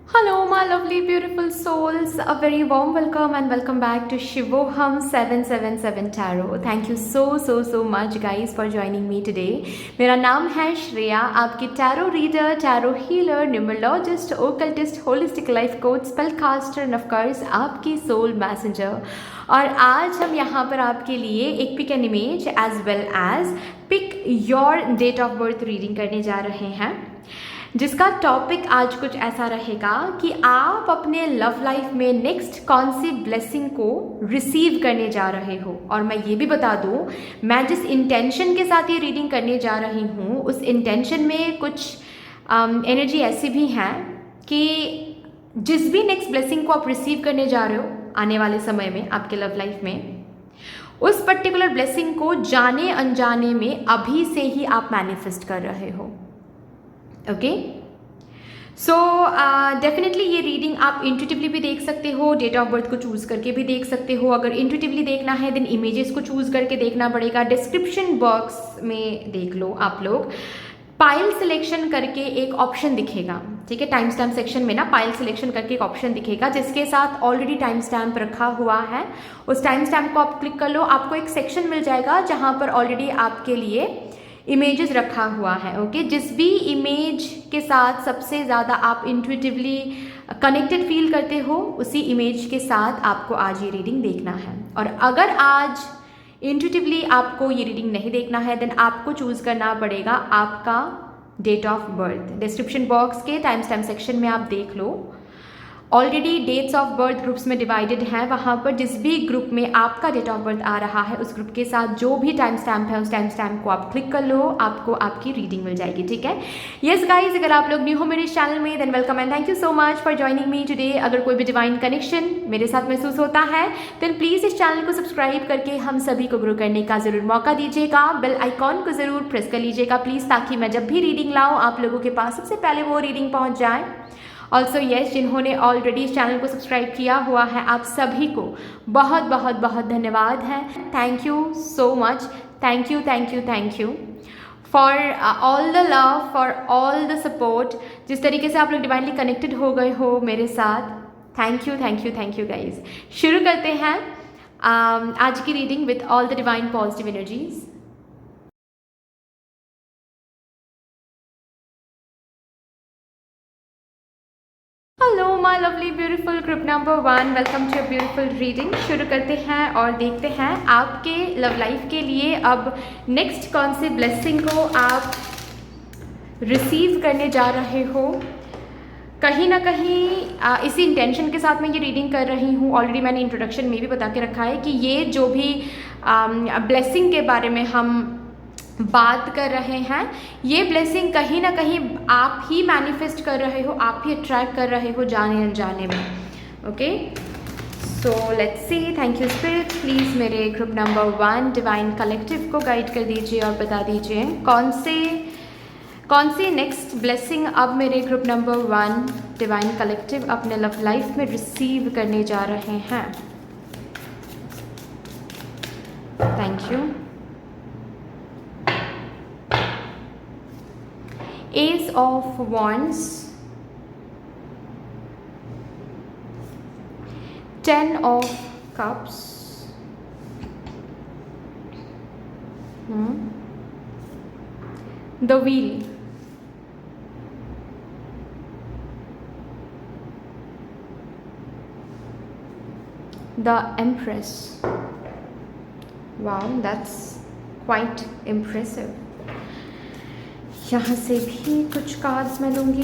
Hello, my lovely, beautiful souls. A very warm welcome and welcome back to Shivoham 777 Tarot. Thank you so much, guys, for joining me today. मेरा नाम है श्रेया, आपकी tarot reader, tarot healer, numerologist, occultist, holistic life coach, spellcaster and of course आपकी soul messenger. और आज हम यहाँ पर आपके लिए एक pick and image as well as pick your date of birth reading करने जा रहे हैं, जिसका टॉपिक आज कुछ ऐसा रहेगा कि आप अपने लव लाइफ में नेक्स्ट कौन सी ब्लेसिंग को रिसीव करने जा रहे हो। और मैं ये भी बता दूं, मैं जिस इंटेंशन के साथ ये रीडिंग करने जा रही हूँ उस इंटेंशन में कुछ एनर्जी ऐसी भी हैं कि जिस भी नेक्स्ट ब्लेसिंग को आप रिसीव करने जा रहे हो आने वाले समय में आपके लव लाइफ में, उस पर्टिकुलर ब्लेसिंग को जाने अनजाने में अभी से ही आप मैनिफेस्ट कर रहे हो। ओके, सो डेफिनेटली ये रीडिंग आप इंट्यूटिवली भी देख सकते हो, डेट ऑफ बर्थ को चूज़ करके भी देख सकते हो। अगर इंट्यूटिवली देखना है देन इमेजेस को चूज़ करके देखना पड़ेगा। डिस्क्रिप्शन बॉक्स में देख लो आप लोग, पाइल सिलेक्शन करके एक ऑप्शन दिखेगा, ठीक है। टाइम स्टैम्प सेक्शन में ना पाइल सिलेक्शन करके एक ऑप्शन दिखेगा जिसके साथ ऑलरेडी टाइम स्टैम्प रखा हुआ है। उस टाइम स्टैम्प को आप क्लिक कर लो, आपको एक सेक्शन मिल जाएगा जहाँ पर ऑलरेडी आपके लिए इमेजेस रखा हुआ है। ओके, जिस भी इमेज के साथ सबसे ज़्यादा आप इंट्यूटिवली कनेक्टेड फील करते हो उसी इमेज के साथ आपको आज ये रीडिंग देखना है। और अगर आज इंट्यूटिवली आपको ये रीडिंग नहीं देखना है देन आपको चूज़ करना पड़ेगा आपका date of birth. Description box के टाइम स्टैम्प सेक्शन में आप देख लो, already dates of birth groups में डिवाइडेड हैं। वहाँ पर जिस भी ग्रुप में आपका डेट ऑफ बर्थ आ रहा है उस ग्रुप के साथ जो भी टाइम स्टैम्प है उस टाइम स्टैम्प को आप क्लिक कर लो, आपको आपकी रीडिंग मिल जाएगी, ठीक है। यस गाइज, अगर आप लोग न्यू हो मेरे चैनल में than welcome and thank you so much for joining me today. अगर कोई भी डिवाइन कनेक्शन मेरे साथ महसूस होता है देन प्लीज़ इस चैनल को सब्सक्राइब करके हम सभी को ग्रो करने का ज़रूर मौका दीजिएगा। बेल आइकॉन को ज़रूर प्रेस कर लीजिएगा प्लीज़, ताकि मैं जब भी रीडिंग लाऊँ आप लोगों के पास सबसे पहले वो रीडिंग पहुँच जाए। ऑल्सो येस, जिन्होंने ऑलरेडी इस चैनल को सब्सक्राइब किया हुआ है आप सभी को बहुत बहुत बहुत धन्यवाद है। Thank you so much, thank you for all the love, for all the support. जिस तरीके से आप लोग डिवाइनली कनेक्टेड हो गए हो मेरे साथ, थैंक यू गाइज। शुरू करते हैं आज की reading with all the divine positive energies. Hello my lovely beautiful group number 1, welcome to a beautiful reading. शुरू करते हैं और देखते हैं आपके लव लाइफ के लिए अब नेक्स्ट कौन सी ब्लेसिंग को आप रिसीव करने जा रहे हो। कहीं ना कहीं इसी इंटेंशन के साथ मैं ये रीडिंग कर रही हूँ। ऑलरेडी मैंने इंट्रोडक्शन में भी बता के रखा है कि ये जो भी ब्लेसिंग के बारे में हम बात कर रहे हैं, ये ब्लेसिंग कहीं ना कहीं आप ही मैनिफेस्ट कर रहे हो, आप ही अट्रैक्ट कर रहे हो जाने अनजाने में। Okay, so let's C. Thank you spirit, please मेरे ग्रुप नंबर 1 डिवाइन कलेक्टिव को गाइड कर दीजिए और बता दीजिए कौन सी नेक्स्ट ब्लेसिंग अब मेरे ग्रुप नंबर 1 डिवाइन कलेक्टिव अपने लव लाइफ में रिसीव करने जा रहे हैं। Thank you. Ace of Wands, 10 of Cups, the Wheel, the Empress. Wow, that's quite impressive. यहाँ से भी कुछ कार्ड्स मैं लूँगी।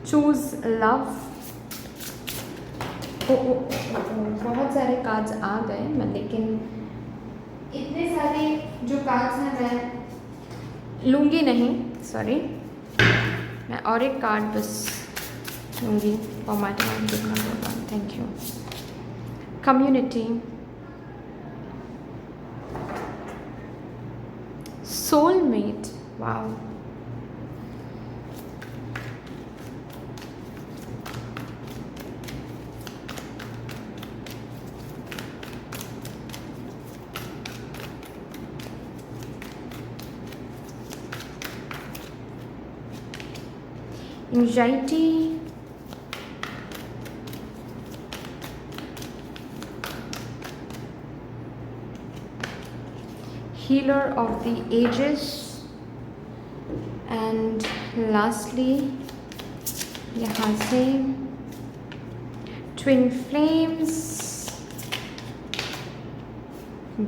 Choose love. बहुत सारे कार्ड्स आ गए मैं, लेकिन इतने सारे जो कार्ड्स हैं मैं लूँगी नहीं, सॉरी। मैं और एक कार्ड बस लूँगी for my divine group number 1। Thank you. Community, soulmate, wow, anxiety, healer of the ages, and lastly यहाँ से twin flames,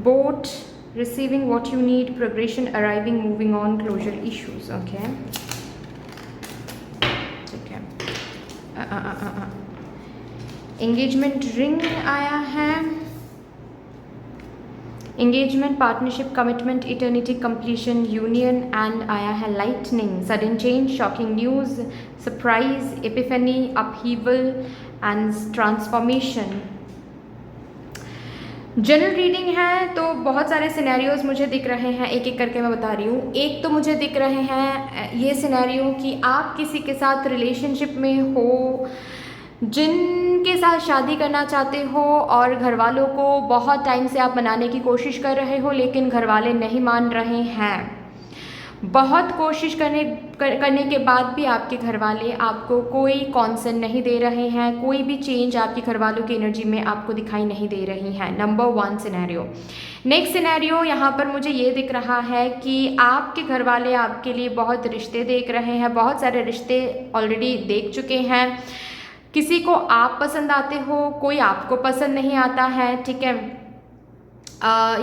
boat, receiving what you need, progression, arriving, moving on, closure issues. Okay, ठीक है। Engagement ring आया है, engagement, partnership, commitment, eternity, completion, union, and आया है lightning, sudden change, shocking news, surprise, epiphany, upheaval and transformation. General reading है तो बहुत सारे सिनेरियोज मुझे दिख रहे हैं, एक एक करके मैं बता रही हूँ। एक तो मुझे दिख रहे हैं ये सिनेरियो कि आप किसी के साथ रिलेशनशिप में हो, जिनके साथ शादी करना चाहते हो और घर वालों को बहुत टाइम से आप मनाने की कोशिश कर रहे हो, लेकिन घर वाले नहीं मान रहे हैं। बहुत कोशिश करने के बाद भी आपके घर वाले आपको कोई कॉन्सेंट नहीं दे रहे हैं, कोई भी चेंज आपके घर वालों की एनर्जी में आपको दिखाई नहीं दे रही है। Number 1 scenario. नेक्स्ट सिनेरियो यहाँ पर मुझे ये दिख रहा है कि आपके घर वाले आपके लिए बहुत रिश्ते देख रहे हैं, बहुत सारे रिश्ते ऑलरेडी देख चुके हैं। किसी को आप पसंद आते हो, कोई आपको पसंद नहीं आता है, ठीक है।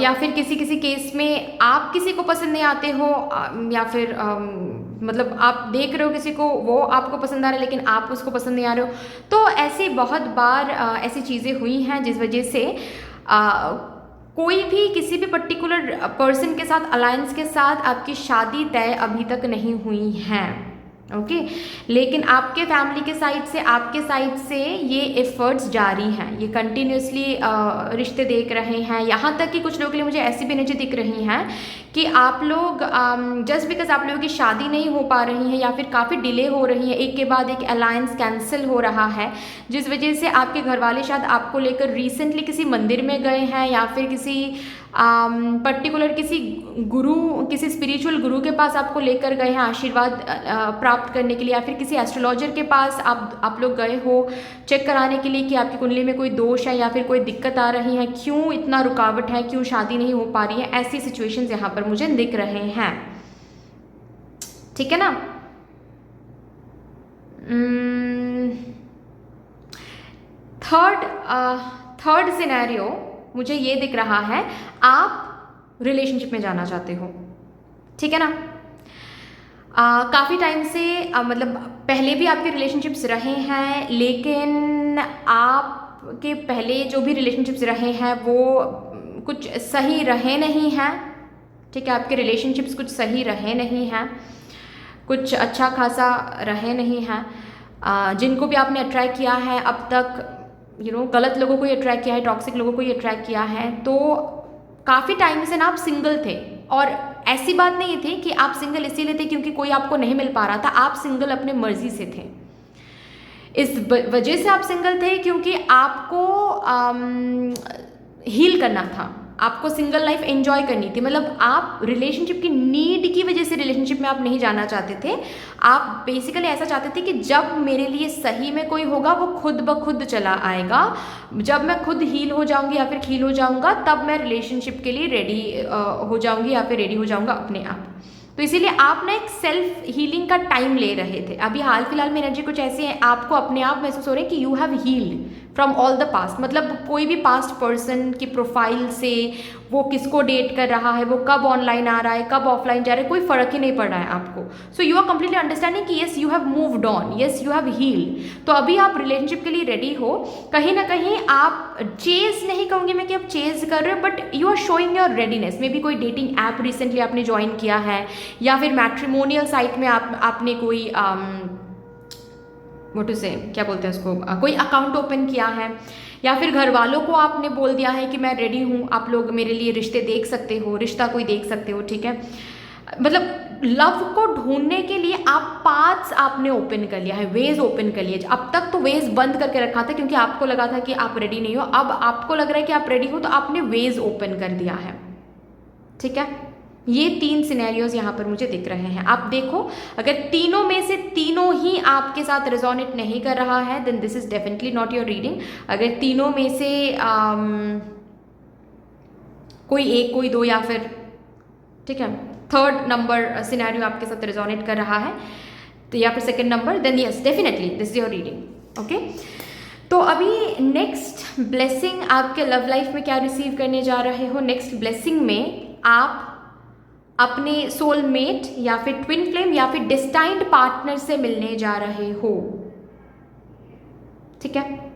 या फिर किसी केस में आप किसी को पसंद नहीं आते हो, या फिर मतलब आप देख रहे हो किसी को, वो आपको पसंद आ रहा है लेकिन आप उसको पसंद नहीं आ रहे हो। तो ऐसे बहुत बार ऐसी चीज़ें हुई हैं जिस वजह से कोई भी किसी भी पर्टिकुलर पर्सन के साथ, अलायंस के साथ आपकी शादी तय अभी तक नहीं हुई है। ओके, लेकिन आपके फैमिली के साइड से, आपके साइड से ये एफर्ट्स जारी हैं, ये कंटिन्यूसली रिश्ते देख रहे हैं। यहाँ तक कि कुछ लोगों के लिए मुझे ऐसी भी एनर्जी दिख रही हैं कि आप लोग जस्ट बिकॉज आप लोगों की शादी नहीं हो पा रही है या फिर काफ़ी डिले हो रही है, एक के बाद एक अलायंस कैंसिल हो रहा है, जिस वजह से आपके घर वाले शायद आपको लेकर रिसेंटली किसी मंदिर में गए हैं या फिर किसी पर्टिकुलर किसी गुरु, किसी स्पिरिचुअल गुरु के पास आपको लेकर गए हैं आशीर्वाद प्राप्त करने के लिए, या फिर किसी एस्ट्रोलॉजर के पास आप लोग गए हो चेक कराने के लिए कि आपकी कुंडली में कोई दोष है या फिर कोई दिक्कत आ रही है, क्यों इतना रुकावट है, क्यों शादी नहीं हो पा रही है। ऐसी सिचुएशंस यहाँ पर मुझे दिख रहे हैं, ठीक है ना। थर्ड सिनेरियो मुझे ये दिख रहा है, आप रिलेशनशिप में जाना चाहते हो, ठीक है ना। काफ़ी टाइम से मतलब पहले भी आपके रिलेशनशिप्स रहे हैं, लेकिन आपके पहले जो भी रिलेशनशिप्स रहे हैं वो कुछ सही रहे नहीं हैं, ठीक है। आपके रिलेशनशिप्स कुछ सही रहे नहीं हैं, कुछ अच्छा खासा रहे नहीं हैं। जिनको भी आपने अट्रैक्ट किया है अब तक, गलत लोगों को ही अट्रैक्ट किया है, टॉक्सिक लोगों को ही अट्रैक्ट किया है। तो काफ़ी टाइम से ना आप सिंगल थे, और ऐसी बात नहीं थी कि आप सिंगल इसीलिए थे क्योंकि कोई आपको नहीं मिल पा रहा था, आप सिंगल अपने मर्जी से थे। इस वजह से आप सिंगल थे क्योंकि आपको हील करना था, आपको सिंगल लाइफ एंजॉय करनी थी। मतलब आप रिलेशनशिप की नीड की वजह से रिलेशनशिप में आप नहीं जाना चाहते थे, आप बेसिकली ऐसा चाहते थे कि जब मेरे लिए सही में कोई होगा वो खुद ब खुद चला आएगा, जब मैं खुद हील हो जाऊंगी या फिर हील हो जाऊंगा तब मैं रिलेशनशिप के लिए रेडी हो जाऊंगी या फिर रेडी हो जाऊंगा अपने आप। तो इसीलिए आप ना एक सेल्फ हीलिंग का टाइम ले रहे थे। अभी हाल फिलहाल में एनर्जी कुछ ऐसी है, आपको अपने आप महसूस हो रहे हैं कि you have healed from all the past. मतलब कोई भी पास्ट पर्सन की प्रोफाइल से, वो किसको डेट कर रहा है, वो कब ऑनलाइन आ रहा है, कब ऑफलाइन जा रहा है, कोई फर्क ही नहीं पड़ रहा है आपको। So you are completely understanding कि yes you have moved on, yes you have healed. तो अभी आप रिलेशनशिप के लिए रेडी हो। कहीं ना कहीं आप चेज नहीं कहूँगी मैं कि आप चेज कर रहे हो, but you are showing your readiness. Maybe कोई डेटिंग ऐप रिसेंटली आपने ज्वाइन किया है, या फिर मैट्रिमोनियल साइट में आपने कोई वो टू से क्या बोलते हैं उसको, कोई अकाउंट ओपन किया है, या फिर घर वालों को आपने बोल दिया है कि मैं रेडी हूँ, आप लोग मेरे लिए रिश्ते देख सकते हो, रिश्ता कोई देख सकते हो, ठीक है। मतलब लव को ढूंढने के लिए आप पाथ्स आपने ओपन कर लिया है, वेज ओपन कर लिए। अब तक तो वेज बंद करके रखा था क्योंकि आपको लगा था कि आप रेडी नहीं हो। अब आपको लग रहा है कि आप रेडी हो, तो आपने वेज ओपन कर दिया है, ठीक है। ये 3 सिनेरियोज यहाँ पर मुझे दिख रहे हैं। आप देखो, अगर तीनों में से तीनों ही आपके साथ रेजोनेट नहीं कर रहा है then this is definitely not your reading. अगर तीनों में से कोई एक, कोई दो, या फिर ठीक है थर्ड नंबर सिनेरियो आपके साथ रेजोनेट कर रहा है तो या फिर second number, then yes definitely this is your reading. Okay, तो अभी नेक्स्ट ब्लेसिंग आपके लव लाइफ में क्या रिसीव करने जा रहे हो। नेक्स्ट ब्लेसिंग में आप अपने सोलमेट या फिर ट्विन फ्लेम या फिर डिस्टाइंड पार्टनर से मिलने जा रहे हो। ठीक है,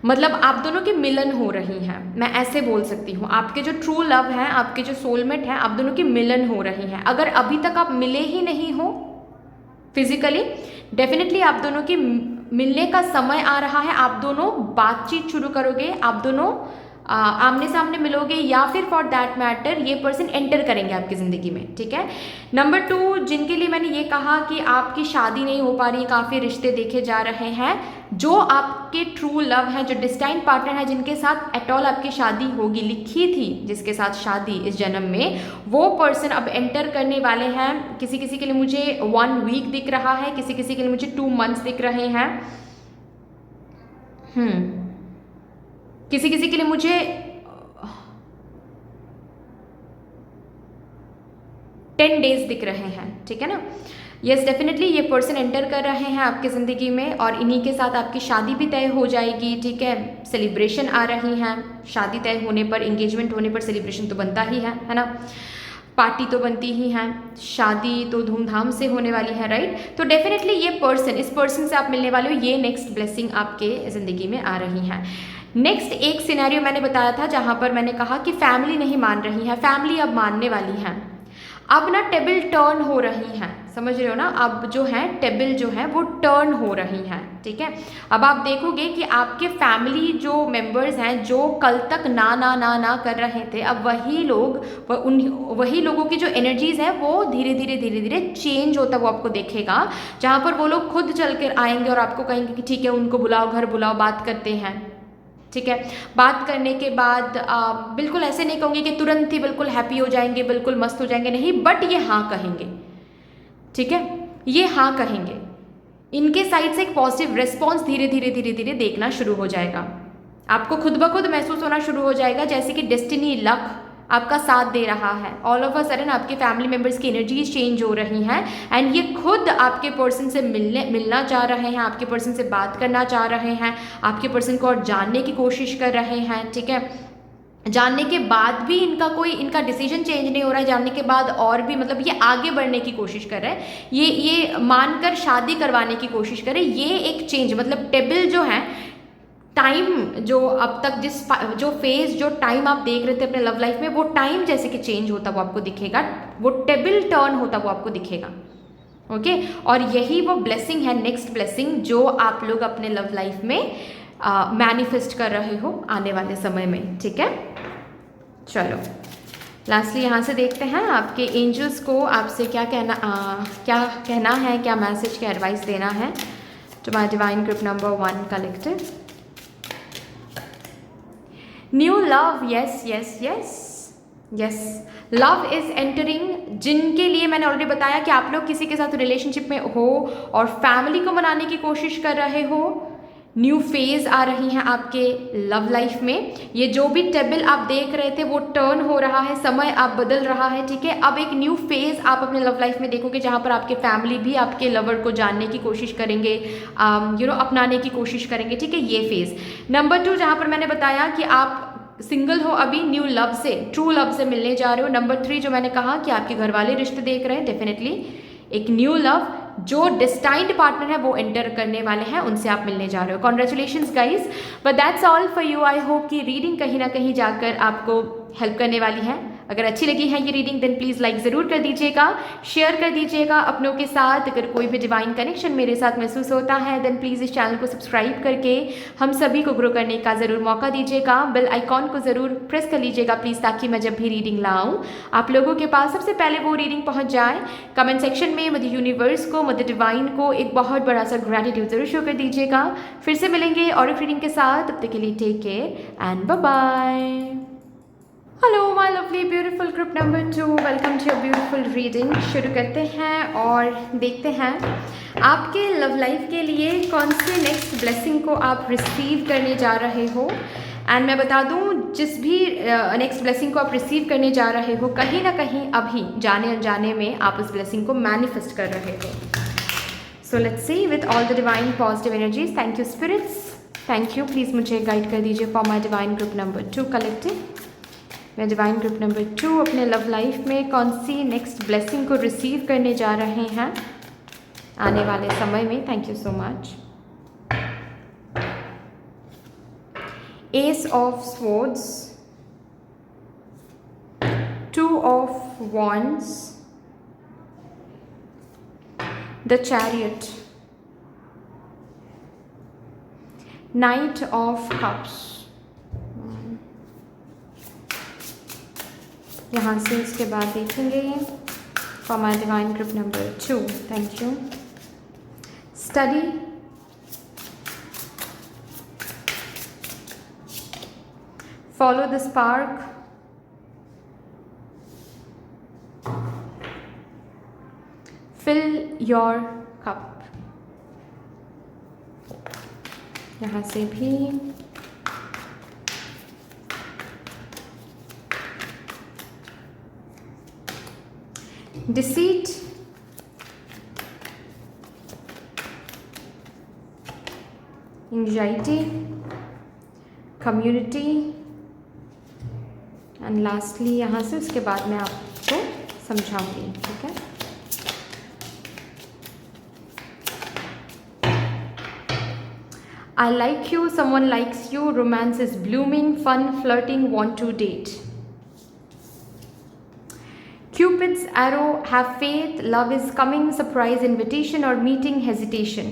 मतलब आप दोनों की मिलन हो रही हैं, मैं ऐसे बोल सकती हूँ। आपके जो ट्रू लव है, आपके जो सोलमेट है, आप दोनों की मिलन हो रही हैं। अगर अभी तक आप मिले ही नहीं हो फिजिकली, डेफिनेटली आप दोनों की मिलने का समय आ रहा है। आप दोनों बातचीत शुरू करोगे, आप दोनों आमने सामने मिलोगे, या फिर फॉर दैट मैटर ये पर्सन एंटर करेंगे आपकी ज़िंदगी में। ठीक है, नंबर 2 जिनके लिए मैंने ये कहा कि आपकी शादी नहीं हो पा रही, काफ़ी रिश्ते देखे जा रहे हैं, जो आपके ट्रू लव है, जो डिस्टाइंड पार्टनर है, जिनके साथ एट ऑल आपकी शादी होगी, लिखी थी जिसके साथ शादी इस जन्म में, वो पर्सन अब एंटर करने वाले हैं। किसी किसी के लिए मुझे 1 वीक दिख रहा है, किसी किसी के लिए मुझे 2 मंथ्स दिख रहे हैं। किसी किसी के लिए मुझे 10 डेज दिख रहे हैं। ठीक है ना, यस डेफिनेटली ये पर्सन एंटर कर रहे हैं आपकी ज़िंदगी में और इन्हीं के साथ आपकी शादी भी तय हो जाएगी। ठीक है, सेलिब्रेशन आ रही हैं। शादी तय होने पर, एंगेजमेंट होने पर सेलिब्रेशन तो बनता ही है ना, पार्टी तो बनती ही हैं, शादी तो धूमधाम से होने वाली है, राइट। तो डेफिनेटली ये पर्सन, इस पर्सन से आप मिलने वाले हो, ये नेक्स्ट ब्लेसिंग आपके ज़िंदगी में आ रही है। नेक्स्ट एक सिनेरियो मैंने बताया था जहाँ पर मैंने कहा कि फैमिली नहीं मान रही है, फैमिली अब मानने वाली है। अब ना टेबल टर्न हो रही हैं, समझ रहे हो ना, अब जो है टेबल जो है वो टर्न हो रही हैं। ठीक है, अब आप देखोगे कि आपके फैमिली जो मेंबर्स हैं, जो कल तक ना ना ना ना कर रहे थे, अब वही लोग, वही लोगों की जो एनर्जीज है वो धीरे धीरे धीरे धीरे चेंज होता वो आपको देखेगा। जहाँ पर वो लोग खुद चल कर आएंगे और आपको कहेंगे कि ठीक है उनको बुलाओ, घर बुलाओ, बात करते हैं। ठीक है, बात करने के बाद बिल्कुल ऐसे नहीं कहूँगी कि तुरंत ही बिल्कुल हैप्पी हो जाएंगे, बिल्कुल मस्त हो जाएंगे, नहीं, बट ये हाँ कहेंगे। ठीक है, ये हाँ कहेंगे। इनके साइड से एक पॉजिटिव रिस्पॉन्स धीरे धीरे धीरे धीरे देखना शुरू हो जाएगा। आपको खुद ब खुद महसूस होना शुरू हो जाएगा जैसे कि डेस्टिनी, लक आपका साथ दे रहा है। ऑल ऑफ अ सडन आपके फैमिली मेम्बर्स की एनर्जीज चेंज हो रही हैं एंड ये खुद आपके पर्सन से मिलना चाह रहे हैं, आपके पर्सन से बात करना चाह रहे हैं, आपके पर्सन को और जानने की कोशिश कर रहे हैं। ठीक है, जानने के बाद भी इनका डिसीजन चेंज नहीं हो रहा है, जानने के बाद और भी मतलब ये आगे बढ़ने की कोशिश कर रहे हैं, ये मानकर शादी करवाने की कोशिश कर रहे हैं। ये एक चेंज, मतलब टेबल जो है, टाइम जो अब तक जो फेज, जो टाइम आप देख रहे थे अपने लव लाइफ में, वो टाइम जैसे कि चेंज होता वो आपको दिखेगा, वो टेबल टर्न होता वो आपको दिखेगा। ओके, और यही वो ब्लेसिंग है, नेक्स्ट ब्लेसिंग, जो आप लोग अपने लव लाइफ में मैनिफेस्ट कर रहे हो आने वाले समय में। ठीक है, चलो लास्टली यहाँ से देखते हैं आपके एंजल्स को आपसे क्या कहना है, क्या मैसेज, क्या एडवाइस देना है to my divine group number 1 collective. New love, yes yes yes yes, love is entering. जिनके लिए मैंने ऑलरेडी बताया कि आप लोग किसी के साथ रिलेशनशिप में हो और फैमिली को मनाने की कोशिश कर रहे हो, न्यू फेज आ रही हैं आपके लव लाइफ में। ये जो भी टेबल आप देख रहे थे वो टर्न हो रहा है, समय आप बदल रहा है। ठीक है, अब एक न्यू फेज आप अपने लव लाइफ में देखोगे जहाँ पर आपके फैमिली भी आपके लवर को जानने की कोशिश करेंगे, अपनाने की कोशिश करेंगे। ठीक है, ये फेज। नंबर 2 जहाँ पर मैंने बताया कि आप सिंगल हो अभी, न्यू लव से, ट्रू लव से मिलने जा रहे हो। नंबर 3 जो मैंने कहा कि आपके घर वाले रिश्ते देख रहे हैं, डेफिनेटली एक न्यू लव, जो डिस्टाइंड पार्टनर है वो एंटर करने वाले हैं, उनसे आप मिलने जा रहे हो। Congratulations guys, but that's all for you. I hope कि रीडिंग कहीं ना कहीं जाकर आपको हेल्प करने वाली है। अगर अच्छी लगी है ये रीडिंग देन प्लीज़ लाइक ज़रूर कर दीजिएगा, शेयर कर दीजिएगा अपनों के साथ। अगर कोई भी डिवाइन कनेक्शन मेरे साथ महसूस होता है देन प्लीज़ इस चैनल को सब्सक्राइब करके हम सभी को ग्रो करने का ज़रूर मौका दीजिएगा। बेल आइकॉन को ज़रूर प्रेस कर लीजिएगा प्लीज़, ताकि मैं जब भी रीडिंग लाऊं आप लोगों के पास सबसे पहले वो रीडिंग पहुँच जाए। कमेंट सेक्शन में मदर यूनिवर्स को, मदर डिवाइन को एक बहुत बड़ा सा ग्रैटिट्यूड ज़रूर शो कर दीजिएगा। फिर से मिलेंगे और एक रीडिंग के साथ, तब तक के लिए take care and bye bye. Hello my lovely beautiful group number 2, welcome to your beautiful reading. शुरू करते हैं और देखते हैं आपके लव लाइफ के लिए कौन से नेक्स्ट ब्लेसिंग को आप रिसीव करने जा रहे हो। एंड मैं बता दूं, जिस भी नेक्स्ट ब्लेसिंग को आप रिसीव करने जा रहे हो, कहीं ना कहीं अभी जाने अनजाने में आप उस ब्लेसिंग को मैनिफेस्ट कर रहे हो। So let's see with all the divine positive energies. Thank you spirits, thank you. Please मुझे गाइड कर दीजिए for my divine group number 2 collective. मैं डिवाइन ग्रुप नंबर 2 अपने लव लाइफ में कौन सी नेक्स्ट ब्लेसिंग को रिसीव करने जा रहे हैं आने वाले समय में। Thank you so much. Ace of swords, 2 of wands, the chariot, knight of cups. यहाँ से इसके बाद देखेंगे for my divine group number 2। Thank you. Study, follow the spark, fill your cup. यहाँ से भी deceit, anxiety, community and lastly यहाँ से उसके बाद मैं आपको समझाऊंगी। ठीक है। I like you, someone likes you, romance is blooming, fun, flirting, want to date. Cupid's arrow, have faith, love is coming, surprise invitation or meeting hesitation.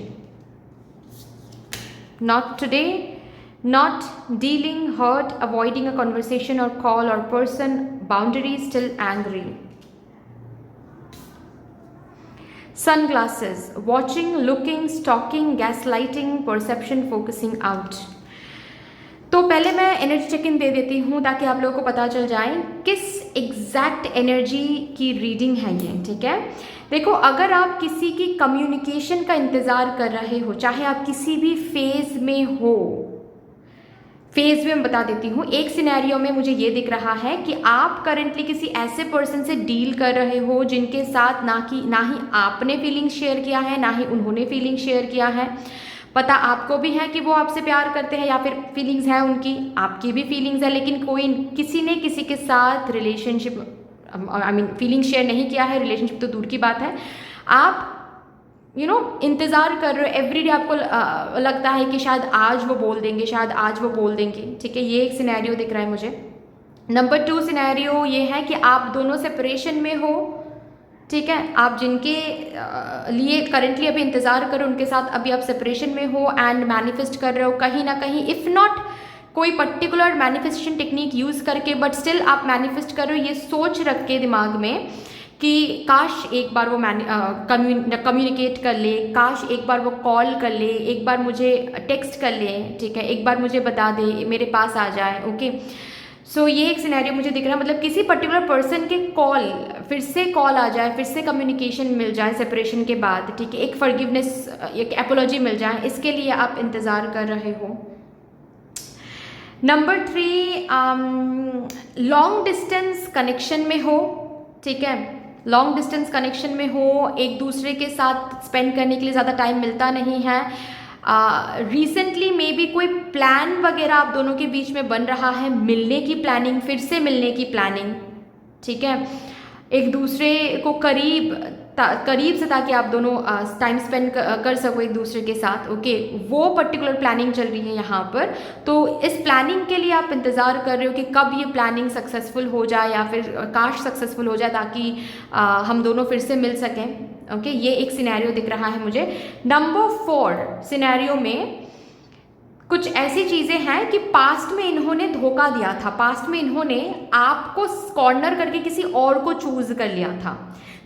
Not today, not dealing, hurt, avoiding a conversation or call or person, boundaries, still angry. Sunglasses, watching, looking, stalking, gaslighting, perception, focusing out. तो पहले मैं energy check in दे देती हूँ ताकि आप लोगों को पता चल जाए किस एग्जैक्ट एनर्जी की रीडिंग है ये। ठीक है। देखो, अगर आप किसी की कम्युनिकेशन का इंतज़ार कर रहे हो, चाहे आप किसी भी फेज़ में हो, फेज़ में मैं बता देती हूँ, एक सिनेरियो में मुझे ये दिख रहा है कि आप करेंटली किसी ऐसे पर्सन से डील कर रहे हो जिनके साथ ना ही आपने फीलिंग शेयर किया है, ना ही उन्होंने फीलिंग शेयर किया है। पता आपको भी है कि वो आपसे प्यार करते हैं या फिर फीलिंग्स है उनकी, आपकी भी फीलिंग्स है, लेकिन किसी ने किसी के साथ रिलेशनशिप फीलिंग शेयर नहीं किया है। रिलेशनशिप तो दूर की बात है, आप इंतज़ार कर रहे हो एवरीडे। आपको लगता है कि शायद आज वो बोल देंगे, शायद आज वो बोल देंगे। ठीक है, ये एक सिनेरियो दिख रहा है मुझे। नंबर 2 सिनेरियो ये है कि आप दोनों सेपरेशन में हो। ठीक है, आप जिनके लिए करेंटली अभी इंतज़ार करो उनके साथ अभी आप सेपरेशन में हो एंड मैनिफेस्ट कर रहे हो कहीं ना कहीं, इफ़ नॉट कोई पर्टिकुलर मैनिफेस्टेशन टेक्निक यूज़ करके, बट स्टिल आप मैनिफेस्ट कर रहे हो ये सोच रख के दिमाग में कि काश एक बार वो कम्युनिकेट कर ले, काश एक बार वो कॉल कर ले, एक बार मुझे टेक्स्ट कर ले। ठीक है, एक बार मुझे बता दे, मेरे पास आ जाए। ओके, सो ये एक सिनेरियो मुझे दिख रहा है, मतलब किसी पर्टिकुलर पर्सन के फिर से कॉल आ जाए, फिर से कम्युनिकेशन मिल जाए सेपरेशन के बाद। ठीक है, एक फॉरगिवनेस, एक एपोलॉजी मिल जाए, इसके लिए आप इंतज़ार कर रहे हो। नंबर 3, लॉन्ग डिस्टेंस कनेक्शन में हो। ठीक है, लॉन्ग डिस्टेंस कनेक्शन में हो, एक दूसरे के साथ स्पेंड करने के लिए ज़्यादा टाइम मिलता नहीं है। रिसेंटली मे बी कोई प्लान वगैरह आप दोनों के बीच में बन रहा है, मिलने की प्लानिंग, फिर से मिलने की प्लानिंग। ठीक है, एक दूसरे को करीब से, ताकि आप दोनों टाइम स्पेंड कर सको एक दूसरे के साथ। ओके, वो पर्टिकुलर प्लानिंग चल रही है यहाँ पर। तो इस प्लानिंग के लिए आप इंतज़ार कर रहे हो कि कब ये प्लानिंग सक्सेसफुल हो जाए या फिर काश सक्सेसफुल हो जाए ताकि हम दोनों फिर से मिल सकें। ओके, ये एक सिनेरियो दिख रहा है मुझे। नंबर 4 सिनेरियो में कुछ ऐसी चीज़ें हैं कि पास्ट में इन्होंने धोखा दिया था, पास्ट में इन्होंने आपको कॉर्नर करके किसी और को चूज़ कर लिया था।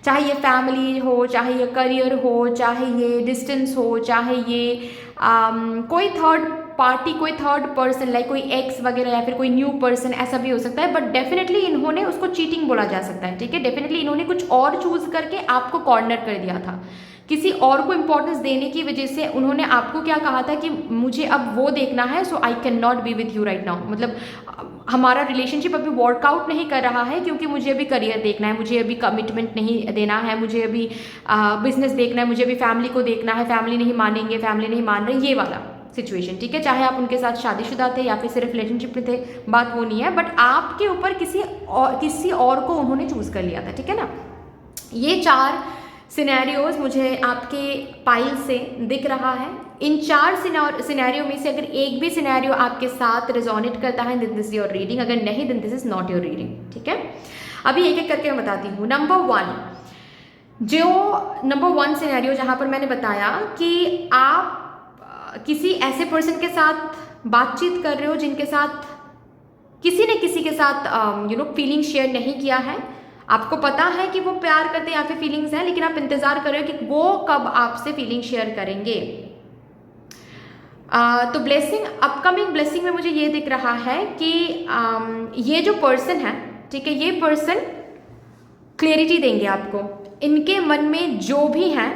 चाहे ये फैमिली हो, चाहे ये करियर हो, चाहे ये डिस्टेंस हो, चाहे ये कोई थर्ड पार्टी, कोई थर्ड पर्सन लाइक कोई एक्स वगैरह या फिर कोई न्यू पर्सन, ऐसा भी हो सकता है, बट डेफिनेटली इन्होंने उसको चीटिंग बोला जा सकता है, ठीक है। डेफिनेटली इन्होंने कुछ और चूज करके आपको कॉर्नर कर दिया था, किसी और को इंपॉर्टेंस देने की वजह से उन्होंने आपको क्या कहा था कि मुझे अब वो देखना है, so I can not be with you right now, मतलब हमारा रिलेशनशिप अभी वर्कआउट नहीं कर रहा है क्योंकि मुझे अभी करियर देखना है, मुझे अभी कमिटमेंट नहीं देना है, मुझे अभी बिजनेस देखना है, मुझे अभी फैमिली को देखना है, फैमिली नहीं मानेंगे, फैमिली नहीं मान रहे, ये वाला सिचुएशन, ठीक है। चाहे आप उनके साथ शादीशुदा थे या फिर सिर्फ रिलेशनशिप में थे, बात वो नहीं है, बट आपके ऊपर किसी और को उन्होंने चूज कर लिया था, ठीक है ना। ये 4 सिनेरियोज मुझे आपके पाइल से दिख रहा है। इन 4 सिनेरियो में से अगर एक भी सिनेरियो आपके साथ रिजोनेट करता है, then this is your reading, अगर नहीं then this is not your reading, ठीक है। अभी एक एक करके मैं बताती हूँ। नंबर 1 सिनेरियो जहाँ पर मैंने बताया कि आप किसी ऐसे पर्सन के साथ बातचीत कर रहे हो जिनके साथ किसी ने किसी के साथ फीलिंग शेयर नहीं किया है, आपको पता है कि वो प्यार करते हैं या फिर फीलिंग्स हैं, लेकिन आप इंतजार कर रहे हो कि वो कब आपसे फीलिंग शेयर करेंगे। तो ब्लेसिंग, अपकमिंग ब्लेसिंग में मुझे ये दिख रहा है कि ये जो पर्सन है, ठीक है, ये पर्सन क्लैरिटी देंगे आपको, इनके मन में जो भी है,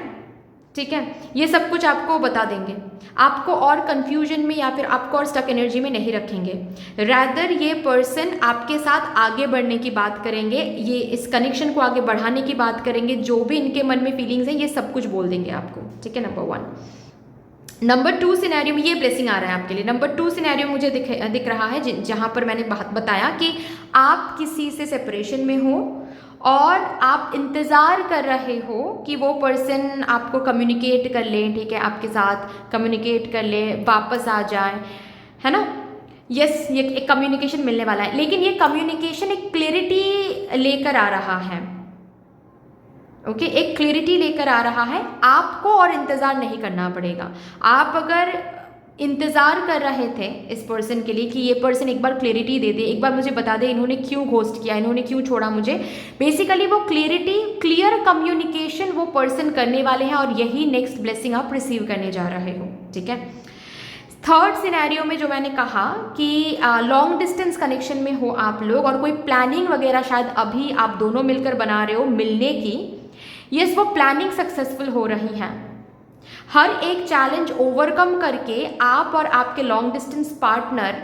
ठीक है, ये सब कुछ आपको बता देंगे, आपको और कंफ्यूजन में या फिर आपको और स्टक एनर्जी में नहीं रखेंगे। रैदर ये पर्सन आपके साथ आगे बढ़ने की बात करेंगे, ये इस कनेक्शन को आगे बढ़ाने की बात करेंगे, जो भी इनके मन में फीलिंग्स हैं ये सब कुछ बोल देंगे आपको, ठीक है। नंबर 1। नंबर 2 सिनेरियो में ये ब्लेसिंग आ रहा है आपके लिए। नंबर 2 सिनेरियो मुझे दिख रहा है जहाँ पर मैंने बताया कि आप किसी से सेपरेशन में हो और आप इंतज़ार कर रहे हो कि वो पर्सन आपको कम्युनिकेट कर ले, ठीक है, आपके साथ कम्युनिकेट कर ले, वापस आ जाए, है ना। यस, ये एक कम्युनिकेशन मिलने वाला है, लेकिन ये कम्युनिकेशन एक क्लैरिटी लेकर आ रहा है, ओके, एक क्लैरिटी लेकर आ रहा है। आपको और इंतज़ार नहीं करना पड़ेगा। आप अगर इंतज़ार कर रहे थे इस पर्सन के लिए कि ये पर्सन एक बार क्लैरिटी दे दे, एक बार मुझे बता दे इन्होंने क्यों घोस्ट किया, इन्होंने क्यों छोड़ा मुझे, बेसिकली वो क्लैरिटी, क्लियर कम्युनिकेशन वो पर्सन करने वाले हैं और यही नेक्स्ट ब्लेसिंग आप रिसीव करने जा रहे हो, ठीक है। 3rd सिनेरियो में जो मैंने कहा कि लॉन्ग डिस्टेंस कनेक्शन में हो आप लोग और कोई प्लानिंग वगैरह शायद अभी आप दोनों मिलकर बना रहे हो मिलने की, यस, वो प्लानिंग सक्सेसफुल हो रही हैं। हर एक चैलेंज ओवरकम करके आप और आपके लॉन्ग डिस्टेंस पार्टनर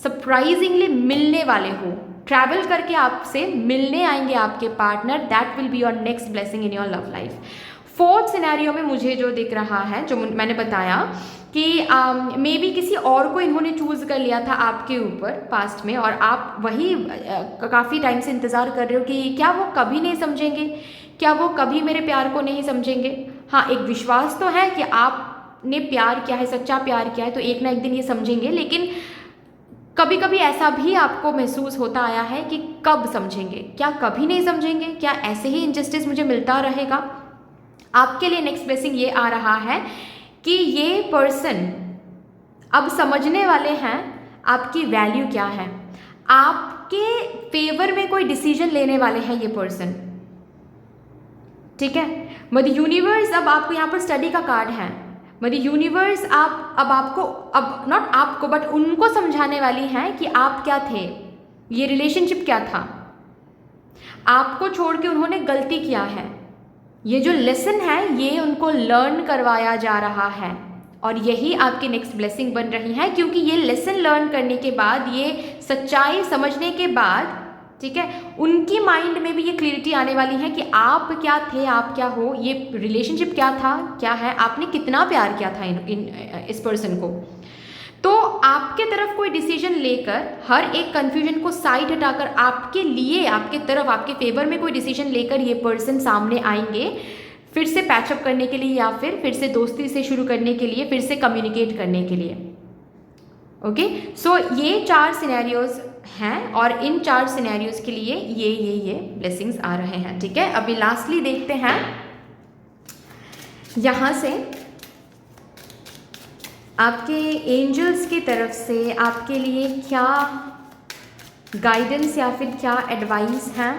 सरप्राइजिंगली मिलने वाले हो, ट्रैवल करके आपसे मिलने आएंगे आपके partner, that will be your next blessing in your love life. 4th scenario में मुझे जो दिख रहा है, जो मैंने बताया कि मे बी किसी और को इन्होंने चूज़ कर लिया था आपके ऊपर पास्ट में, और आप वही काफ़ी टाइम से इंतज़ार कर रहे हो कि क्या वो कभी नहीं समझेंगे, क्या वो कभी मेरे प्यार को नहीं समझेंगे। हाँ, एक विश्वास तो है कि आपने प्यार किया है, सच्चा प्यार किया है, तो एक ना एक दिन ये समझेंगे, लेकिन कभी कभी ऐसा भी आपको महसूस होता आया है कि कब समझेंगे, क्या कभी नहीं समझेंगे, क्या ऐसे ही इनजस्टिस मुझे मिलता रहेगा। आपके लिए नेक्स्ट ब्लेसिंग ये आ रहा है कि ये पर्सन अब समझने वाले हैं आपकी वैल्यू क्या है, आपके फेवर में कोई डिसीजन लेने वाले हैं ये पर्सन, ठीक है। मतलब यूनिवर्स अब आपको यहाँ पर स्टडी का कार्ड है, मतलब यूनिवर्स अब आपको, अब नॉट आपको बट उनको समझाने वाली है कि आप क्या थे, ये रिलेशनशिप क्या था, आपको छोड़ के उन्होंने गलती किया है, ये जो लेसन है ये उनको लर्न करवाया जा रहा है और यही आपकी नेक्स्ट ब्लेसिंग बन रही है, क्योंकि ये लेसन लर्न करने के बाद, ये सच्चाई समझने के बाद, ठीक है, उनकी माइंड में भी ये क्लियरिटी आने वाली है कि आप क्या थे, आप क्या हो, ये रिलेशनशिप क्या था, क्या है, आपने कितना प्यार किया था इस पर्सन को। तो आपके तरफ कोई डिसीजन लेकर, हर एक कंफ्यूजन को साइड हटाकर आपके लिए, आपके तरफ, आपके फेवर में कोई डिसीजन लेकर ये पर्सन सामने आएंगे, फिर से पैचअप करने के लिए या फिर से दोस्ती से शुरू करने के लिए, फिर से कम्युनिकेट करने के लिए। ओके, सो ये 4 सिनेरियोज हैं और इन 4 सिनेरियोज के लिए ये ब्लेसिंग्स आ रहे हैं, ठीक है। अभी लास्टली देखते हैं यहाँ से आपके एंजल्स की तरफ से आपके लिए क्या गाइडेंस या फिर क्या एडवाइस है।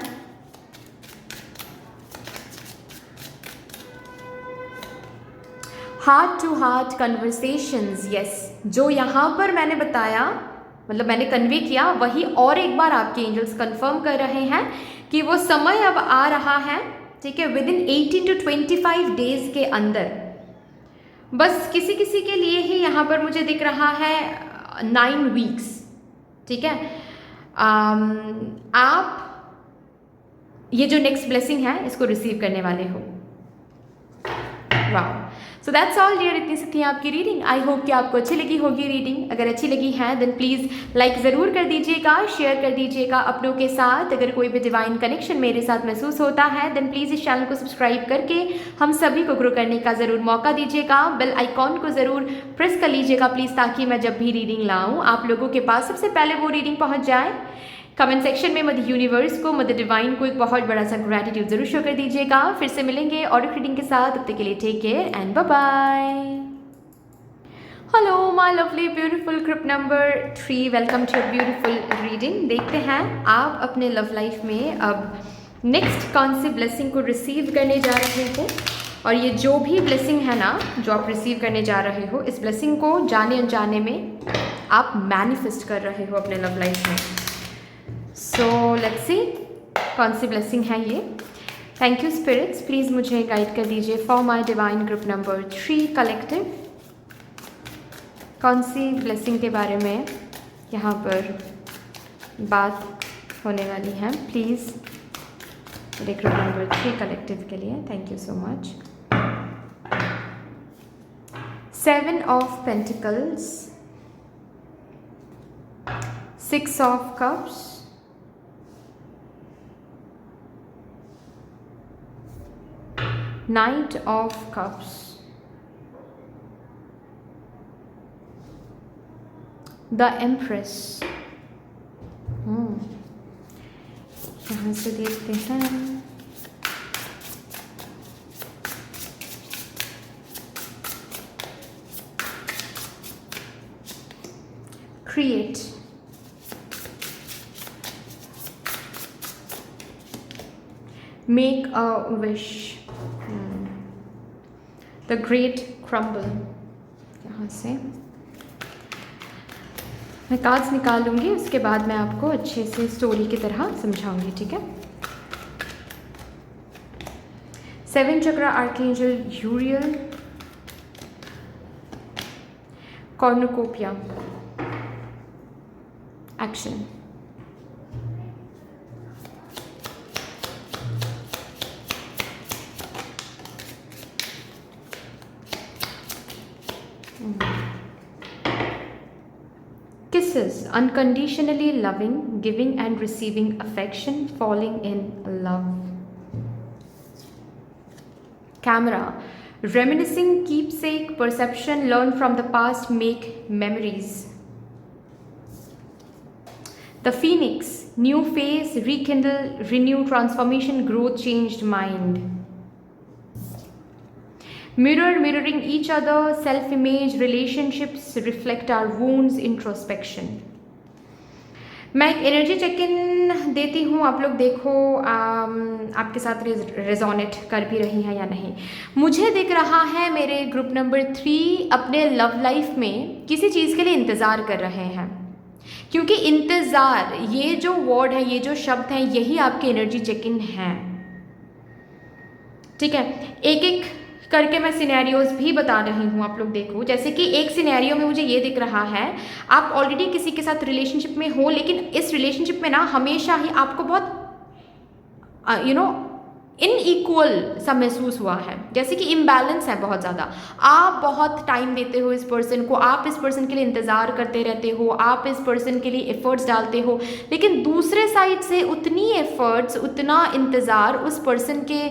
Heart to heart conversations, yes, जो यहाँ पर मैंने बताया, मतलब मैंने कन्वे किया, वही और एक बार आपके एंजल्स कंफर्म कर रहे हैं कि वो समय अब आ रहा है, ठीक है, विद इन 18 to 25 डेज के अंदर। बस किसी किसी के लिए ही यहाँ पर मुझे दिख रहा है 9 वीक्स, ठीक है। आप ये जो नेक्स्ट ब्लेसिंग है इसको रिसीव करने वाले हो। वाह, सो दैट्स ऑल डियर, इतनी सी थी आपकी रीडिंग। आई होप कि आपको अच्छी लगी होगी रीडिंग। अगर अच्छी लगी है देन प्लीज़ लाइक ज़रूर कर दीजिएगा, शेयर कर दीजिएगा अपनों के साथ। अगर कोई भी डिवाइन कनेक्शन मेरे साथ महसूस होता है देन प्लीज़ इस चैनल को सब्सक्राइब करके हम सभी को ग्रो करने का ज़रूर मौका दीजिएगा। बेल आइकॉन को ज़रूर प्रेस कर लीजिएगा प्लीज़, ताकि मैं जब भी रीडिंग लाऊँ आप लोगों के पास सबसे पहले वो रीडिंग पहुँच जाए। कमेंट सेक्शन में मदर यूनिवर्स को, मदर डिवाइन को एक बहुत बड़ा सा ग्रैटिट्यूड जरूर शो कर दीजिएगा। फिर से मिलेंगे ऑडियो रीडिंग के साथ, तब तक के लिए take care and bye bye. Hello my lovely beautiful group number 3, welcome to beautiful reading. देखते हैं आप अपने लव लाइफ में अब नेक्स्ट कौन सी ब्लेसिंग को रिसीव करने जा रहे हो। और ये जो भी ब्लेसिंग है ना जो आप रिसीव करने जा रहे हो, इस ब्लेसिंग को जाने अनजाने में आप मैनिफेस्ट कर रहे हो अपने लव लाइफ में। सो लेट्स सी कौन सी ब्लेसिंग है ये। थैंक यू स्पिरिट्स, प्लीज़ मुझे गाइड कर दीजिए for my divine group number 3 collective. कौन सी ब्लेसिंग के बारे में यहाँ पर बात होने वाली है, प्लीज़ मेरे ग्रुप नंबर 3 कलेक्टिव के लिए। Thank you so much. 7 of pentacles, 6 of cups, Knight of Cups, the Empress। यहाँ से देखते हैं Create, Make a Wish, The Great Crumble। यहाँ से मैं कार्ड्स निकालूंगी, उसके बाद मैं आपको अच्छे से स्टोरी की तरह समझाऊंगी, ठीक है। 7 chakra archangel Uriel, cornucopia, action. Kisses, unconditionally loving, giving and receiving affection, falling in love. Camera, reminiscing, keepsake, perception, learn from the past, make memories. The Phoenix, new phase, rekindle, renew, transformation, growth, changed mind. Mirror, mirroring each other, self-image, relationships reflect our wounds, introspection. मैं एक energy check in देती हूँ, आप लोग देखो आपके साथ resonate कर भी रही हैं या नहीं। मुझे दिख रहा है मेरे ग्रुप नंबर 3 अपने लव लाइफ में किसी चीज़ के लिए इंतज़ार कर रहे हैं, क्योंकि इंतज़ार ये जो वर्ड है, ये जो शब्द है, यही आपके एनर्जी चेक इन है, ठीक है। एक एक करके मैं सिनेरियोज भी बता रही हूँ, आप लोग देखो। जैसे कि एक सिनेरियो में मुझे ये दिख रहा है, आप ऑलरेडी किसी के साथ रिलेशनशिप में हो, लेकिन इस रिलेशनशिप में ना हमेशा ही आपको बहुत इनइक्वल सा महसूस हुआ है, जैसे कि इम्बैलेंस है बहुत ज़्यादा। आप बहुत टाइम देते हो इस पर्सन को, आप इस पर्सन के लिए इंतज़ार करते रहते हो, आप इस पर्सन के लिए एफर्ट्स डालते हो, लेकिन दूसरे साइड से उतनी एफर्ट्स, उतना इंतज़ार उस पर्सन के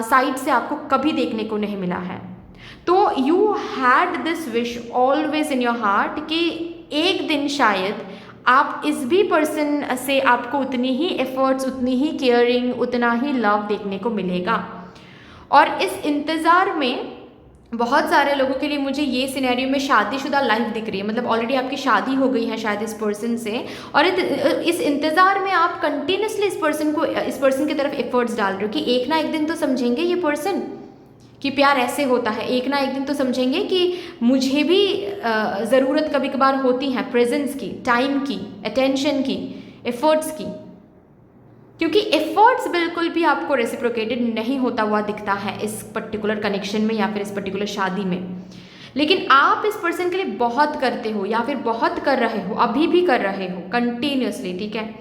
साइड से आपको कभी देखने को नहीं मिला है। तो you had this wish always in your heart कि एक दिन शायद आप इस भी पर्सन से आपको उतनी ही एफर्ट्स, उतनी ही केयरिंग, उतना ही लव देखने को मिलेगा। और इस इंतज़ार में बहुत सारे लोगों के लिए मुझे ये सिनेरियो में शादीशुदा लाइफ दिख रही है, मतलब ऑलरेडी आपकी शादी हो गई है शायद इस पर्सन से, और इस इंतज़ार में आप कंटिन्यूसली इस पर्सन की तरफ एफर्ट्स डाल रहे हो कि एक ना एक दिन तो समझेंगे ये पर्सन कि प्यार ऐसे होता है, एक ना एक दिन तो समझेंगे कि मुझे भी ज़रूरत कभी कभार होती है प्रेजेंस की, टाइम की, अटेंशन की, एफर्ट्स की। क्योंकि एफर्ट्स बिल्कुल भी आपको रेसिप्रोकेटेड नहीं होता हुआ दिखता है इस पर्टिकुलर कनेक्शन में या फिर इस पर्टिकुलर शादी में। लेकिन आप इस पर्सन के लिए बहुत करते हो या फिर बहुत कर रहे हो, अभी भी कर रहे हो कंटिन्यूसली, ठीक है।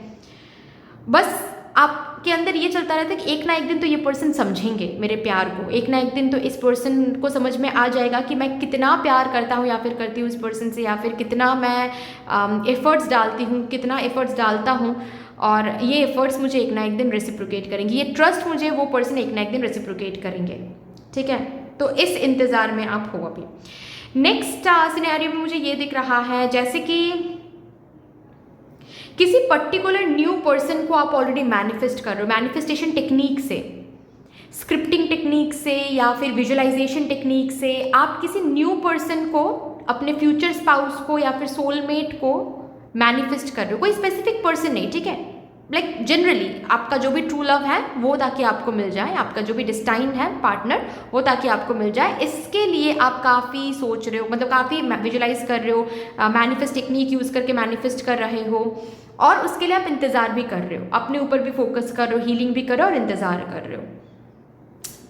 बस आपके अंदर ये चलता रहता है कि एक ना एक दिन तो ये पर्सन समझेंगे मेरे प्यार को, एक ना एक दिन तो इस पर्सन को समझ में आ जाएगा कि मैं कितना प्यार करता हूँ या फिर करती हूँ इस पर्सन से, या फिर कितना मैं एफर्ट्स डालती हूँ, कितना एफर्ट्स डालता हूँ, और ये एफर्ट्स मुझे एक ना एक दिन रेसिप्रोकेट करेंगे, ये ट्रस्ट मुझे वो पर्सन एक ना एक दिन रेसिप्रोकेट करेंगे, ठीक है। तो इस इंतज़ार में आप हो अभी। नेक्स्ट सिनेरियो में मुझे ये दिख रहा है जैसे कि किसी पर्टिकुलर न्यू पर्सन को आप ऑलरेडी मैनिफेस्ट कर रहे हो, मैनिफेस्टेशन टेक्निक से, स्क्रिप्टिंग टेक्निक से या फिर विजुअलाइजेशन टेक्निक से आप किसी न्यू पर्सन को, अपने फ्यूचर स्पाउस को या फिर सोलमेट को मैनिफेस्ट कर रहे हो। कोई स्पेसिफिक पर्सन नहीं, ठीक है, लाइक जनरली आपका जो भी ट्रू लव है वो ताकि आपको मिल जाए, आपका जो भी डिस्टाइन है पार्टनर वो ताकि आपको मिल जाए। इसके लिए आप काफ़ी सोच रहे हो, मतलब काफ़ी विजुलाइज कर रहे हो, मैनिफेस्ट टेक्निक यूज़ करके मैनिफेस्ट कर रहे हो, और उसके लिए आप इंतज़ार भी कर रहे हो, अपने ऊपर भी फोकस कर रहे हो, हीलिंग भी कर रहे हो और इंतज़ार कर रहे हो।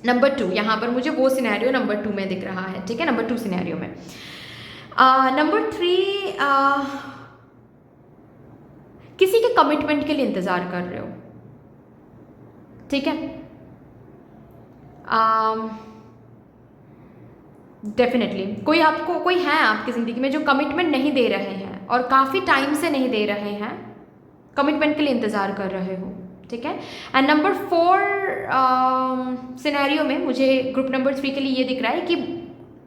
नंबर 2, यहाँ पर मुझे वो सिनेरियो नंबर 2 में दिख रहा है, ठीक है, नंबर 2 सिनेरियो में। नंबर 3, किसी के कमिटमेंट के लिए इंतज़ार कर रहे हो, ठीक है। डेफिनेटली कोई है आपकी ज़िंदगी में जो कमिटमेंट नहीं दे रहे हैं और काफ़ी टाइम से नहीं दे रहे हैं, कमिटमेंट के लिए इंतज़ार कर रहे हो, ठीक है। एंड नंबर 4 सिनेरियो में मुझे ग्रुप नंबर 3 के लिए ये दिख रहा है कि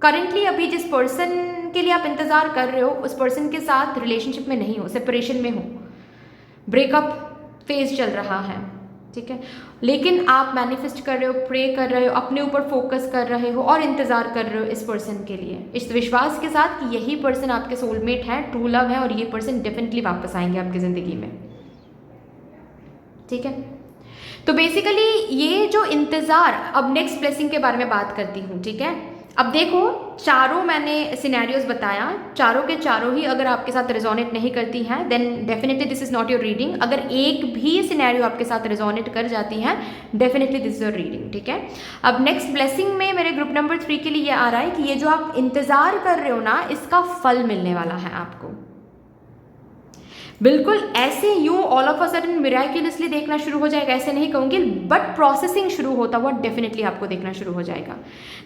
करेंटली अभी जिस पर्सन के लिए आप इंतज़ार कर रहे हो उस पर्सन के साथ रिलेशनशिप में नहीं हो, सेपरेशन में हो, ब्रेकअप फेज चल रहा है, ठीक है। लेकिन आप मैनिफेस्ट कर रहे हो, प्रे कर रहे हो, अपने ऊपर फोकस कर रहे हो और इंतज़ार कर रहे हो इस पर्सन के लिए, इस विश्वास के साथ कि यही पर्सन आपके सोलमेट है, ट्रू लव है, और ये पर्सन डेफिनेटली वापस आएंगे आपकी ज़िंदगी में, ठीक है। तो बेसिकली ये जो इंतज़ार, अब नेक्स्ट ब्लेसिंग के बारे में बात करती हूँ, ठीक है। अब देखो, चारों मैंने सिनेरियोज बताया, चारों के चारों ही अगर आपके साथ रिजोनेट नहीं करती हैं then definitely this is not your reading. अगर एक भी सिनेरियो आपके साथ रिजोनेट कर जाती हैं definitely this is your reading, ठीक है। अब नेक्स्ट ब्लेसिंग में मेरे ग्रुप नंबर 3 के लिए ये आ रहा है कि ये जो आप इंतज़ार कर रहे हो ना, इसका फल मिलने वाला है आपको। बिल्कुल ऐसे यूँ ऑल ऑफ अ सडन मिराक्युलसली देखना शुरू हो जाएगा ऐसे नहीं कहूँगी, बट प्रोसेसिंग शुरू होता हुआ डेफिनेटली आपको देखना शुरू हो जाएगा।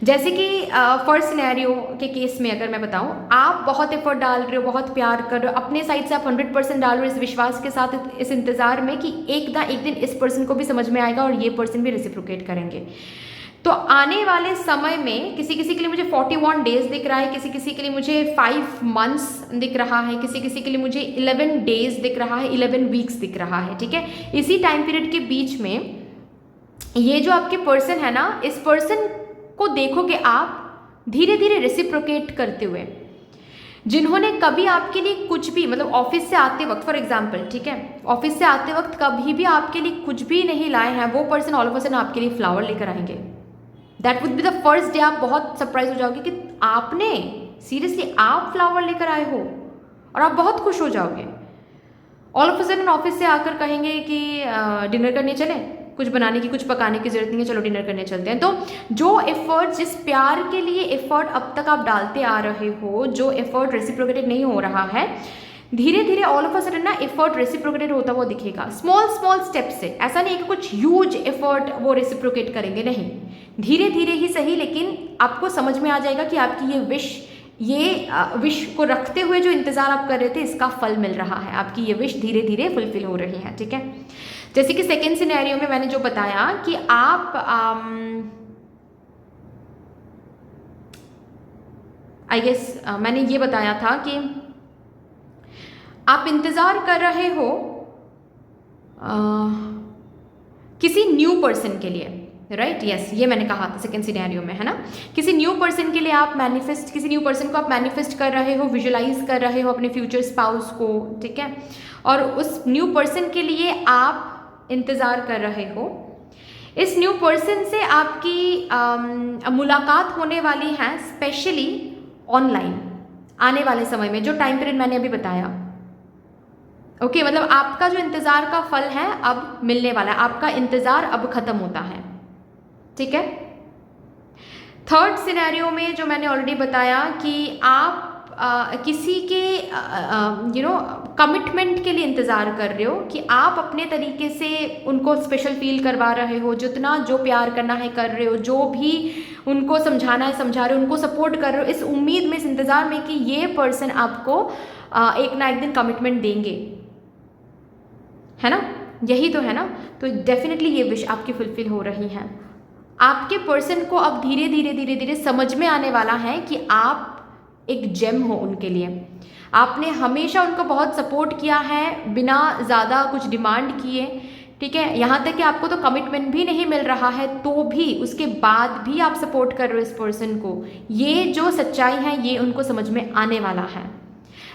जैसे कि फर्स्ट सिनेरियो के केस में अगर मैं बताऊँ, आप बहुत एफर्ट डाल रहे हो, बहुत प्यार कर रहे हो, अपने साइड से आप 100% डाल रहे हो इस विश्वास के साथ, इस इंतज़ार में कि एक ना एक दिन इस पर्सन को भी समझ में आएगा और ये पर्सन भी रेसिप्रोकेट करेंगे। तो आने वाले समय में किसी किसी के लिए मुझे 41 डेज दिख रहा है, किसी किसी के लिए मुझे 5 मंथ्स दिख रहा है, किसी किसी के लिए मुझे 11 डेज दिख रहा है, 11 वीक्स दिख रहा है, ठीक है। इसी टाइम पीरियड के बीच में ये जो आपके पर्सन है ना, इस पर्सन को देखोगे आप धीरे धीरे रेसिप्रोकेट करते हुए। जिन्होंने कभी आपके लिए कुछ भी, मतलब ऑफिस से आते वक्त फॉर एग्जाम्पल, ठीक है, ऑफिस से आते वक्त कभी भी आपके लिए कुछ भी नहीं लाए हैं, वो person all of a sudden आपके लिए फ्लावर लेकर आएंगे। That would be the first day. आप बहुत सरप्राइज हो जाओगे कि आपने सीरियसली आप फ्लावर लेकर आए हो, और आप बहुत खुश हो जाओगे। All of a sudden office से आकर कहेंगे कि डिनर करने चले, कुछ बनाने की, कुछ पकाने की जरूरत नहीं है, चलो डिनर करने चलते हैं। तो जो एफर्ट, जिस प्यार के लिए एफर्ट अब तक आप डालते आ रहे हो, जो एफर्ट रेसिप्रोकेटेड नहीं हो रहा है, धीरे धीरे ऑल ऑफ अ सडन ना एफर्ट रेसिप्रोकेटेड होता हुआ दिखेगा, स्मॉल स्मॉल स्टेप से। ऐसा नहीं कि कुछ ह्यूज एफर्ट वो रेसिप्रोकेट करेंगे, नहीं, धीरे धीरे ही सही, लेकिन आपको समझ में आ जाएगा कि आपकी ये विश को रखते हुए जो इंतज़ार आप कर रहे थे इसका फल मिल रहा है, आपकी ये विश धीरे धीरे फुलफिल हो रही है, ठीक है। जैसे कि सेकेंड सिनेरियो में मैंने जो बताया कि आप आई गेस मैंने ये बताया था कि आप इंतज़ार कर रहे हो किसी न्यू पर्सन के लिए, राइट, यस, ये मैंने कहा था सेकेंड सिनेरियो में, है ना। किसी न्यू पर्सन के लिए आप किसी न्यू पर्सन को आप मैनिफेस्ट कर रहे हो, विजुलाइज कर रहे हो अपने फ्यूचर स्पाउस को, ठीक है, और उस न्यू पर्सन के लिए आप इंतज़ार कर रहे हो। इस न्यू पर्सन से आपकी मुलाकात होने वाली है, स्पेशली ऑनलाइन आने वाले समय में, जो टाइम पीरियड मैंने अभी बताया। ओके, मतलब आपका जो इंतज़ार का फल है अब मिलने वाला है, आपका इंतज़ार अब ख़त्म होता है, ठीक है। थर्ड सिनेरियो में जो मैंने ऑलरेडी बताया कि आप किसी के कमिटमेंट के लिए इंतज़ार कर रहे हो, कि आप अपने तरीके से उनको स्पेशल फील करवा रहे हो, जितना जो प्यार करना है कर रहे हो, जो भी उनको समझाना है समझा रहे हो, उनको सपोर्ट कर रहे हो, इस उम्मीद में, इस इंतज़ार में कि ये पर्सन आपको एक ना एक दिन कमिटमेंट देंगे, है ना, यही तो है ना। तो डेफिनेटली ये विश आपकी फुलफिल हो रही है। आपके पर्सन को अब धीरे धीरे धीरे धीरे समझ में आने वाला है कि आप एक जेम हो उनके लिए। आपने हमेशा उनको बहुत सपोर्ट किया है बिना ज़्यादा कुछ डिमांड किए, ठीक है। यहाँ तक कि आपको तो कमिटमेंट भी नहीं मिल रहा है, तो भी उसके बाद भी आप सपोर्ट कर रहे हो इस पर्सन को। ये जो सच्चाई है ये उनको समझ में आने वाला है,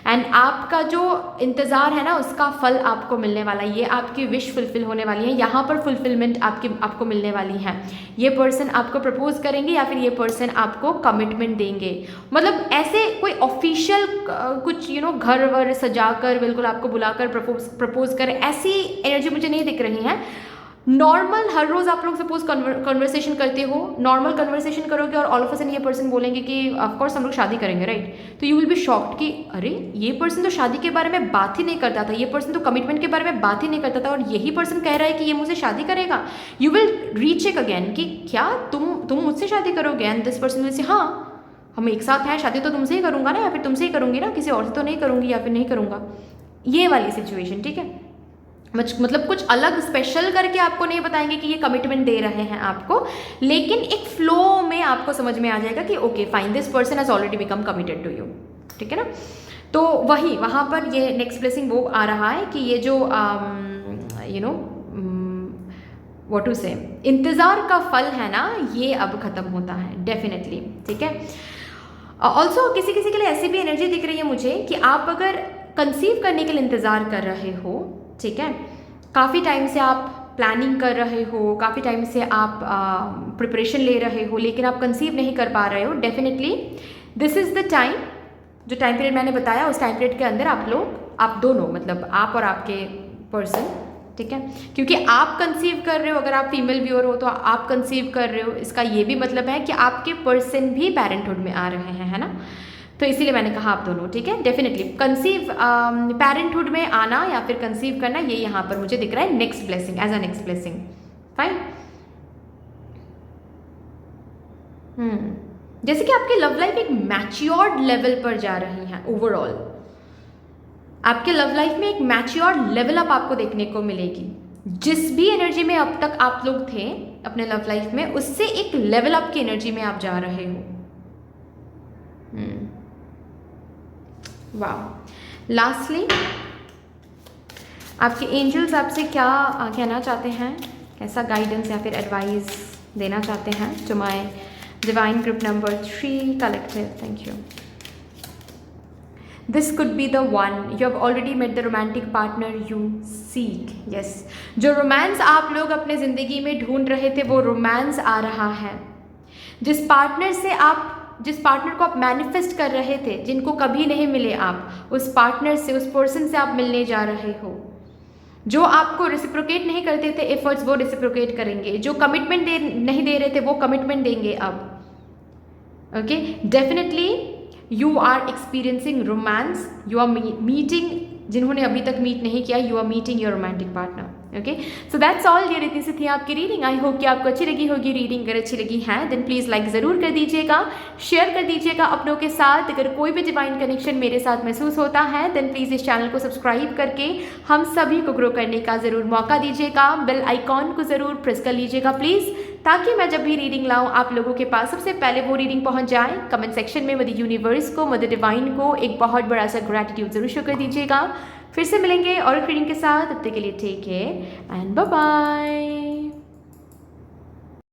एंड आपका जो इंतज़ार है ना उसका फल आपको मिलने वाला है। ये आपकी विश फुलफिल होने वाली है, यहाँ पर फुलफिलमेंट आपको मिलने वाली है। ये पर्सन आपको प्रपोज करेंगे या फिर ये पर्सन आपको कमिटमेंट देंगे। मतलब ऐसे कोई ऑफिशियल कुछ घर वर सजा कर बिल्कुल आपको बुलाकर प्रपोज कर, ऐसी एनर्जी मुझे नहीं दिख रही है। नॉर्मल हर रोज़ आप लोग सपोज कन्वर्सेशन करते हो, नॉर्मल कन्वर्सेशन करोगे और ऑल ऑफ अ सडन ये पर्सन बोलेंगे कि ऑफ कोर्स हम लोग शादी करेंगे, राइट। तो यू विल बी शॉक्ड कि अरे ये पर्सन तो शादी के बारे में बात ही नहीं करता था, ये पर्सन तो कमिटमेंट के बारे में बात ही नहीं करता था, और यही पर्सन कह रहा है कि ये मुझसे शादी करेगा। यू विल रीचेक अगेन कि क्या तुम मुझसे शादी करोगे, and this person will say हाँ हम एक साथ हैं, शादी तो तुमसे ही करूँगा ना, या फिर तुमसे ही करूँगी ना, किसी और से तो नहीं करूँगी, या फिर नहीं करूँगा। ये वाली सिचुएशन, ठीक है। मतलब कुछ अलग स्पेशल करके आपको नहीं बताएंगे कि ये कमिटमेंट दे रहे हैं आपको, लेकिन एक फ्लो में आपको समझ में आ जाएगा कि okay fine, this person has already become committed to you, ठीक है ना। तो वही वहाँ पर ये नेक्स्ट ब्लेसिंग वो आ रहा है कि ये जो व्हाट टू से इंतज़ार का फल है ना, ये अब ख़त्म होता है डेफिनेटली, ठीक है। ऑल्सो किसी किसी के लिए ऐसी भी एनर्जी दिख रही है मुझे कि आप अगर कंसीव करने के लिए इंतज़ार कर रहे हो, ठीक है, काफ़ी टाइम से आप प्लानिंग कर रहे हो, काफ़ी टाइम से आप प्रिपरेशन ले रहे हो, लेकिन आप कंसीव नहीं कर पा रहे हो, definitely this is the time, जो टाइम पीरियड मैंने बताया उस टाइम पीरियड के अंदर आप दोनों, मतलब आप और आपके पर्सन, ठीक है, क्योंकि आप कंसीव कर रहे हो, अगर आप फीमेल व्यूअर हो तो आप कंसीव कर रहे हो, इसका ये भी मतलब है कि आपके पर्सन भी पेरेंटहुड में आ रहे हैं, है ना। तो इसीलिए मैंने कहा आप दोनों, ठीक है। डेफिनेटली कंसीव पेरेंटहुड में आना या फिर कंसीव करना, ये यहाँ पर मुझे दिख रहा है next blessing, as a next blessing, fine. जैसे कि आपकी लव लाइफ एक मैच्योर्ड लेवल पर जा रही है, ओवरऑल आपके लव लाइफ में एक मैच्योर्ड लेवल अप आपको देखने को मिलेगी। जिस भी एनर्जी में अब तक आप लोग थे अपने लव लाइफ में, उससे एक लेवल अप की एनर्जी में आप जा रहे हो। वाह। लास्टली आपके एंजल्स आपसे क्या कहना चाहते हैं, कैसा गाइडेंस या फिर एडवाइस देना चाहते हैं to my divine group number 3 collective. Thank you. This could be the one, you have already met the romantic partner you seek. Yes, जो रोमांस आप लोग अपने ज़िंदगी में ढूंढ रहे थे वो रोमांस आ रहा है। जिस पार्टनर को आप मैनिफेस्ट कर रहे थे, जिनको कभी नहीं मिले आप, उस पार्टनर से, उस पर्सन से आप मिलने जा रहे हो। जो आपको रेसिप्रोकेट नहीं करते थे एफर्ट्स, वो रेसिप्रोकेट करेंगे। जो कमिटमेंट नहीं दे रहे थे वो कमिटमेंट देंगे अब। Okay, definitely you are experiencing romance, you are meeting, जिन्होंने अभी तक मीट नहीं किया, you are meeting your romantic partner. Okay, so that's all. ये इतनी सी थी आपकी रीडिंग। आई होप कि आपको अच्छी लगी होगी रीडिंग। अगर अच्छी लगी है देन प्लीज़ लाइक ज़रूर कर दीजिएगा, शेयर कर दीजिएगा अपनों के साथ। अगर कोई भी डिवाइन कनेक्शन मेरे साथ महसूस होता है देन प्लीज़ इस चैनल को सब्सक्राइब करके हम सभी को ग्रो करने का ज़रूर मौका दीजिएगा। बेल आइकॉन को ज़रूर प्रेस कर लीजिएगा प्लीज़, ताकि मैं जब भी रीडिंग लाऊं आप लोगों के पास सबसे पहले वो रीडिंग पहुंच जाए। कमेंट सेक्शन में मदर यूनिवर्स को, मदर डिवाइन को एक बहुत बड़ा सा ग्रैटिट्यूड ज़रूर शो कर दीजिएगा। फिर से मिलेंगे और रीडिंग के साथ, तब तक के लिए take care and bye bye.